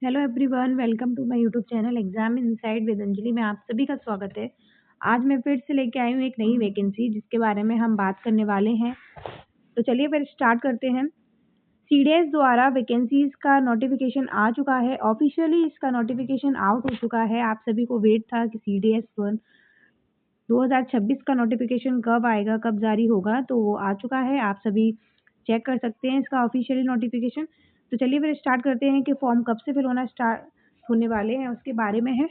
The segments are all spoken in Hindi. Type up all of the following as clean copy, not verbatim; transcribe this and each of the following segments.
Hello everyone, welcome to my YouTube channel exam inside with Anjali में आप सभी का स्वागत है। आज मैं फिर से लेके आई हूँ एक नई वैकेंसी जिसके बारे में हम बात करने वाले हैं। तो चलिए फिर स्टार्ट करते हैं। सीडीएस द्वारा वैकेंसीज का नोटिफिकेशन आ चुका है। ऑफिशियली इसका नोटिफिकेशन आउट हो चुका है। आप सभी को वेट था कि सीडीएस 1 2026 का नोटिफिकेशन कब आएगा, कब जारी होगा, तो वो आ चुका है। आप सभी चेक कर सकते हैं इसका ऑफिशियली नोटिफिकेशन। तो चलिए फिर स्टार्ट करते हैं कि फॉर्म कब से फिल होना स्टार्ट होने वाले हैं उसके बारे में है।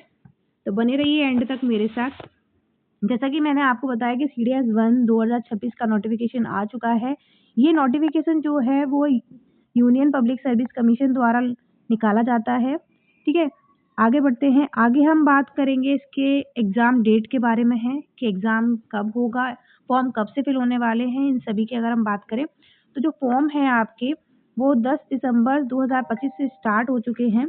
तो बने रहिए एंड तक मेरे साथ। जैसा कि मैंने आपको बताया कि सीडीएस 1 2026 का नोटिफिकेशन आ चुका है। ये नोटिफिकेशन जो है वो यूनियन पब्लिक सर्विस कमीशन द्वारा निकाला जाता है। ठीक है, आगे बढ़ते हैं। आगे हम बात करेंगे इसके एग्ज़ाम डेट के बारे में है कि एग्ज़ाम कब होगा, फॉर्म कब से फिल होने वाले हैं, इन सभी की अगर हम बात करें तो जो फॉर्म है आपके वो 10 दिसंबर 2025 से स्टार्ट हो चुके हैं।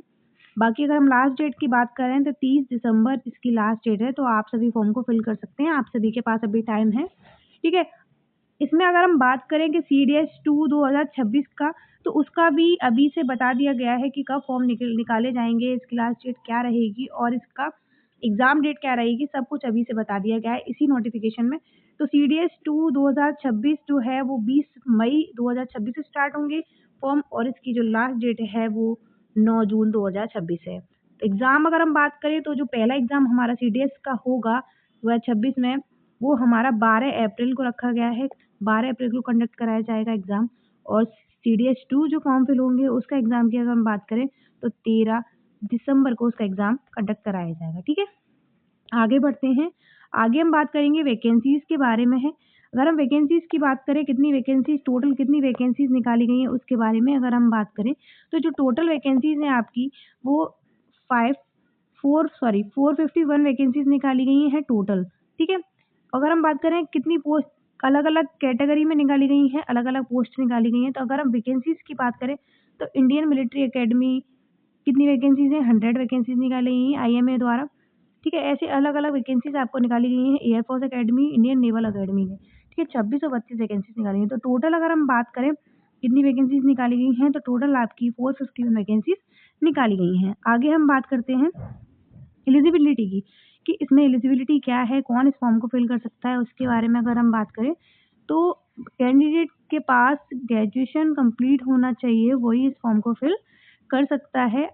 बाकी अगर हम लास्ट डेट की बात करें तो 30 दिसंबर इसकी लास्ट डेट है। तो आप सभी फॉर्म को फिल कर सकते हैं, आप सभी के पास अभी टाइम है। ठीक है, इसमें अगर हम बात करें कि सीडीएस 2 2026 का, तो उसका भी अभी से बता दिया गया है कि कब फॉर्म निकाले जाएंगे, इसकी लास्ट डेट क्या रहेगी और इसका एग्ज़ाम डेट क्या रहेगी, सब कुछ अभी से बता दिया गया है इसी नोटिफिकेशन में। तो सीडीएस 2 2026 जो है वो 20 मई 2026 से स्टार्ट होंगे फॉर्म, और इसकी जो लास्ट डेट है वो 9 जून 2026 है। तो एग्ज़ाम अगर हम बात करें तो जो पहला एग्ज़ाम हमारा सीडीएस का होगा 2026 में, वो हमारा 12 अप्रैल को रखा गया है। 12 अप्रैल को कंडक्ट कराया जाएगा एग्ज़ाम। और सीडीएस 2 जो फॉर्म फिल होंगे उसका एग्ज़ाम की अगर हम बात करें तो 13 दिसंबर को उसका एग्ज़ाम कंडक्ट कराया जाएगा। ठीक है, आगे बढ़ते हैं। आगे हम बात करेंगे वैकेंसीज़ के बारे में है। अगर हम वैकेंसीज़ की बात करें, कितनी वैकेंसीज़ टोटल कितनी वैकेंसीज़ निकाली गई हैं उसके बारे में अगर हम बात करें, तो जो टोटल वैकेंसीज़ हैं आपकी वो 451 वैकेंसीज़ निकाली गई हैं टोटल। ठीक है, अगर हम बात करें कितनी पोस्ट अलग-अलग कैटेगरी में निकाली गई हैं, अलग-अलग पोस्ट निकाली गई हैं, तो अगर हम वैकेंसीज़ की बात करें तो इंडियन मिलिट्री एकेडमी कितनी वैकेंसीज़ हैं, 100 वैकेंसीज़ निकाली गई हैं आईएमए द्वारा। ठीक है, ऐसे अलग-अलग वैकेंसीज़ आपको निकाली गई हैं air force academy, Indian naval academy में। ठीक है, 26 और 32 वैकेंसीज़ निकाली गई हैं। तो टोटल अगर हम बात करें कितनी वैकेंसीज़ निकाली गई हैं, तो टोटल आपकी 451 वैकेंसीज़ निकाली गई हैं। आगे हम बात करते हैं एलिजिबिलिटी की, कि इसमें एलिजिबिलिटी क्या है, कौन इस फॉर्म को फिल कर सकता है, उसके बारे में अगर हम बात करें तो कैंडिडेट के पास ग्रेजुएशन कंप्लीट होना चाहिए, वही इस फॉर्म को फिल कर सकता है।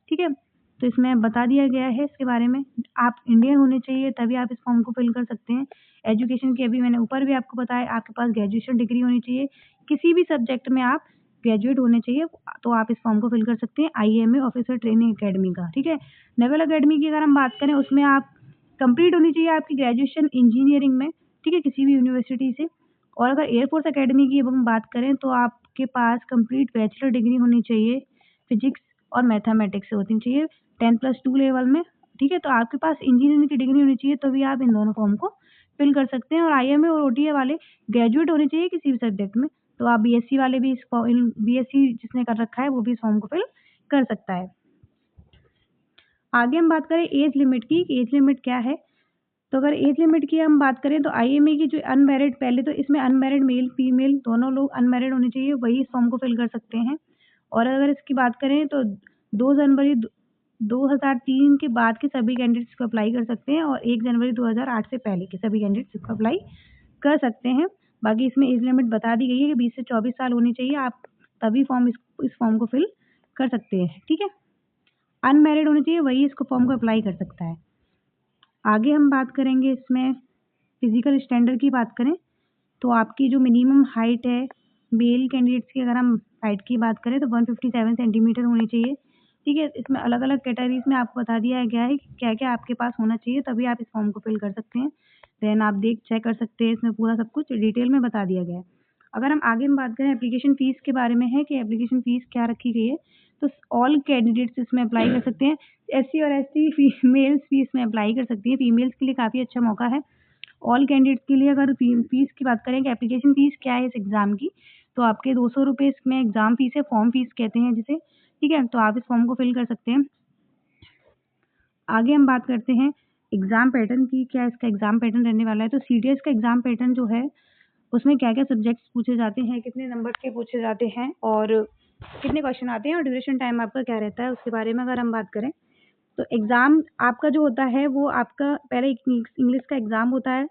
ठीक है, तो इसमें बता दिया गया है इसके बारे में। आप इंडियन होने चाहिए तभी आप इस फॉर्म को फिल कर सकते हैं। एजुकेशन की अभी मैंने ऊपर भी आपको बताया, आपके पास ग्रेजुएशन डिग्री होनी चाहिए, किसी भी सब्जेक्ट में आप ग्रेजुएट होने चाहिए, तो आप इस फॉर्म को फिल कर सकते हैं आईएमए ऑफिसर ट्रेनिंग एकेडमी का। ठीक है, नेवल अकेडमी की अगर हम बात करें उसमें आप कंप्लीट होनी चाहिए आपकी ग्रेजुएशन इंजीनियरिंग में। ठीक है, किसी भी यूनिवर्सिटी से। और अगर एयरफोर्स एकेडमी की अब हम बात करें तो आपके पास कंप्लीट बैचलर डिग्री होनी चाहिए फिजिक्स और मैथमेटिक्स से होनी चाहिए 10+2 लेवल में। ठीक है, तो आपके पास इंजीनियरिंग की डिग्री होनी चाहिए तभी आप इन दोनों फॉर्म को फिल कर सकते हैं। और आईएमए और ओटीए वाले ग्रेजुएट होने चाहिए किसी भी सब्जेक्ट में। तो आप बीएससी वाले भी बीएससी जिसने कर रखा है वो भी इस फॉर्म को फिल कर सकता है। आगे हम बात करें एज लिमिट की, एज लिमिट क्या है। तो अगर एज लिमिट की हम बात करें तो आईएमए की जो अनमैरिड, पहले तो इसमें अनमैरिड मेल फीमेल दोनों लोग अनमैरिड होने चाहिए, वही इस फॉर्म को फिल कर सकते हैं। और अगर इसकी बात करें तो 2 जनवरी 2003 के बाद के सभी कैंडिडेट्स इसको अप्लाई कर सकते हैं, और 1 जनवरी 2008 से पहले के सभी कैंडिडेट्स इसको अप्लाई कर सकते हैं। बाकी इसमें एज लिमिट बता दी गई है कि 20 से 24 साल होनी चाहिए, आप तभी इस फॉर्म को फिल कर सकते हैं। ठीक है, अनमैरिड होनी चाहिए, वही इसको फॉर्म को अप्लाई कर सकता है। आगे हम बात करेंगे इसमें फिजिकल स्टैंडर्ड की बात करें तो आपकी जो मिनिमम हाइट है मेल कैंडिडेट्स की, अगर हम हाइट की बात करें तो 157 सेंटीमीटर होनी चाहिए। ठीक है, इसमें अलग-अलग कैटेगरीज़ में आपको बता दिया गया है कि क्या-क्या आपके पास होना चाहिए तभी आप इस फॉर्म को फिल कर सकते हैं। देन आप चेक कर सकते हैं, इसमें पूरा सब कुछ डिटेल में बता दिया गया है। अगर हम आगे हम बात करें एप्लीकेशन फ़ीस के बारे में है कि एप्लीकेशन फ़ीस क्या रखी गई है, तो ऑल कैंडिडेट्स इसमें अप्लाई कर सकते हैं। एससी और एसटी फीमेल्स भी इसमें अप्लाई कर सकती हैं, फीमेल्स के लिए काफ़ी अच्छा मौका है। ऑल कैंडिडेट्स के लिए अगर फ़ीस की बात करें कि एप्लीकेशन फ़ीस क्या है इस एग्ज़ाम की, तो आपके 200 रुपए इसमें एग्ज़ाम फ़ीस है, फॉर्म फ़ीस कहते हैं जिसे। ठीक है, तो आप इस फॉर्म को फिल कर सकते हैं। आगे हम बात करते हैं एग्ज़ाम पैटर्न की, क्या इसका एग्ज़ाम पैटर्न रहने वाला है। तो सीडीएस का एग्ज़ाम पैटर्न जो है उसमें क्या-क्या सब्जेक्ट्स पूछे जाते हैं, कितने नंबर के पूछे जाते हैं, और कितने क्वेश्चन आते हैं और ड्यूरेशन टाइम आपका क्या रहता है उसके बारे में अगर हम बात करें तो एग्ज़ाम आपका जो होता है वो आपका पहले इंग्लिश का एग्ज़ाम होता है,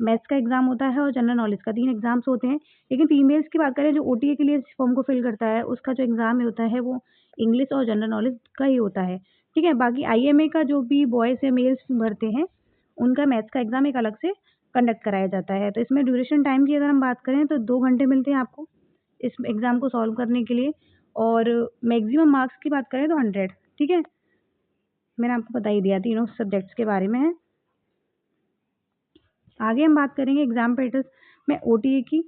मैथ्स का एग्ज़ाम होता है और जनरल नॉलेज का 3 एग्ज़ाम्स होते हैं। लेकिन फीमेल्स की बात करें जो ओटीए के लिए इस फॉर्म को फिल करता है उसका जो एग्ज़ाम होता है वो इंग्लिश और जनरल नॉलेज का ही होता है, ठीक है? बाकी आईएमए का जो भी बॉयज़ या मेल्स भरते हैं, उनका मैथ्स का एग्ज़ाम एक अलग से कंडक्ट कराया जाता है। तो इसमें ड्यूरेशन टाइम की अगर हम बात करें तो 2 घंटे मिलते हैं आपको इस एग्ज़ाम को सॉल्व करने के लिए और मैक्सिमम मार्क्स की बात करें तो 100, ठीक है? मैंने आपको बता ही दिया तीनों सब्जेक्ट्स के बारे में है। आगे हम बात करेंगे एग्ज़ाम पैटर्न में ओटीए की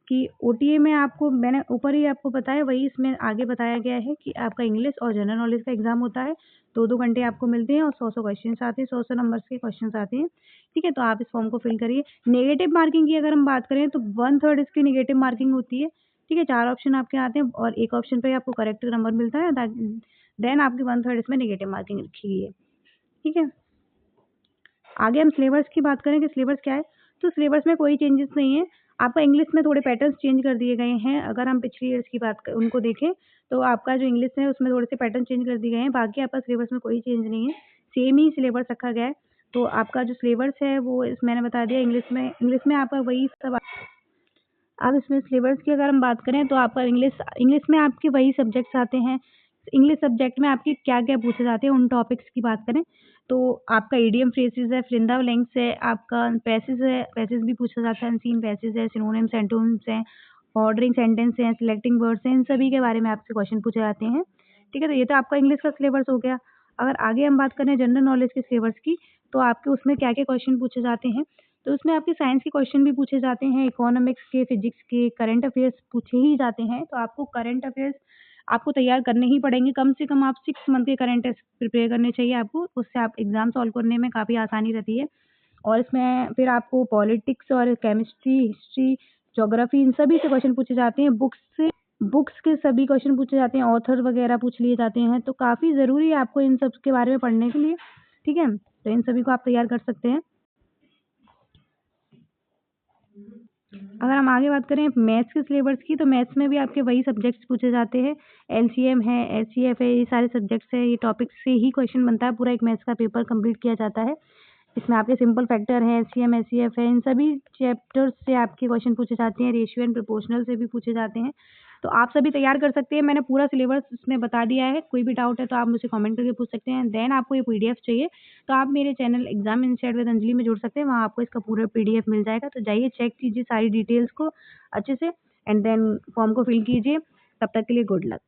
कि ओटीए में आपको मैंने ऊपर ही आपको बताया वही इसमें आगे बताया गया है कि आपका इंग्लिश और जनरल नॉलेज का एग्ज़ाम होता है। 2-2 घंटे आपको मिलते हैं और 100-100 क्वेश्चंस आते हैं, 100-100 नंबर्स के क्वेश्चंस आते हैं। ठीक है? तो आप इस फॉर्म को फिल करिए। नेगेटिव मार्किंग की अगर हम बात करें तो 1/3 इसकी नेगेटिव मार्किंग होती है। ठीक है? 4 ऑप्शन आपके आते हैं और 1 ऑप्शन पे आपको करेक्ट नंबर मिलता है देन आपकी 1/3 इसमें नेगेटिव मार्किंग रखी गई है। ठीक है? आगे हम सिलेबस की बात करें कि सिलेबस क्या है, तो सिलेबस में कोई चेंजेस नहीं है। आपका इंग्लिश में थोड़े पैटर्न्स चेंज कर दिए गए हैं। अगर हम पिछली ईयर्स की बात क उनको देखें, तो आपका जो इंग्लिश है उसमें थोड़े से पैटर्न चेंज कर दिए गए हैं। बाकी आपका सिलेबस में कोई चेंज नहीं है, सेम ही सिलेबस रखा गया है। तो आपका जो सिलेबस है वो मैंने बता दिया इंग्लिश में आपका वही सब। अब इसमें सिलेबस की अगर हम बात करें तो आपका इंग्लिश में आपके वही सब्जेक्ट्स आते हैं। इंग्लिश सब्जेक्ट में आपके क्या-क्या पूछे जाते हैं उन टॉपिक्स की बात करें, तो आपका इडियम फ्रेजेज़ है, फ्रिंदा लेंग्स है, आपका पैसेज भी पूछा जाता है, अनसीन पैसेज है, सिनोनिम्स, एंटोनिम्स हैं, ऑर्डरिंग सेंटेंस हैं, सिलेक्टिंग वर्ड्स हैं, इन सभी के बारे में आपसे क्वेश्चन पूछे जाते हैं। ठीक है? तो ये तो आपका इंग्लिश का सिलेबस हो गया। अगर आगे हम बात करें जनरल नॉलेज के सिलेबस की, तो आपके उसमें क्या-क्या क्वेश्चन पूछे जाते हैं, तो उसमें आपके साइंस के क्वेश्चन भी पूछे जाते हैं, इकोनॉमिक्स के, फिजिक्स के, करंट अफेयर्स पूछे ही जाते हैं। तो आपको करंट अफेयर्स आपको तैयार करने ही पड़ेंगे। कम से कम आप 6 मंथ के करंट टेस्ट प्रिपेयर करने चाहिए आपको। उससे आप एग्ज़ाम सॉल्व करने में काफ़ी आसानी रहती है। और इसमें फिर आपको पॉलिटिक्स और केमिस्ट्री, हिस्ट्री, ज्योग्राफी इन सभी से क्वेश्चन पूछे जाते हैं। बुक्स के सभी क्वेश्चन पूछे जाते हैं, ऑथर वगैरह पूछ लिए जाते हैं। तो काफ़ी ज़रूरी है आपको इन सब के बारे में पढ़ने के लिए। ठीक है? तो इन सभी को आप तैयार कर सकते हैं। अगर हम आगे बात करें मैथ्स के सिलेबस की, तो मैथ्स में भी आपके वही सब्जेक्ट्स पूछे जाते हैं। एलसीएम है, एचसीएफ है, ये सारे सब्जेक्ट्स हैं, ये टॉपिक्स से ही क्वेश्चन बनता है। पूरा एक मैथ्स का पेपर कंप्लीट किया जाता है। इसमें आपके सिंपल फैक्टर है, एचसीएम, एचसीएफ है, इन सभी चैप्टर्स से आपके क्वेश्चन पूछे जाते हैं। रेशियो एंड प्रोपोर्शनल से भी पूछे जाते हैं। तो आप सभी तैयार कर सकते हैं। मैंने पूरा सिलेबस इसमें बता दिया है। कोई भी डाउट है तो आप मुझे कमेंट करके पूछ सकते हैं। देन आपको ये पीडीएफ चाहिए तो आप मेरे channel exam inside with Anjali में जुड़ सकते हैं। वहाँ आपको इसका पूरा पीडीएफ मिल जाएगा। तो जाइए चेक कीजिए सारी डिटेल्स को अच्छे से एंड देन फॉर्म को फिल कीजिए। तब तक के लिए गुड लक।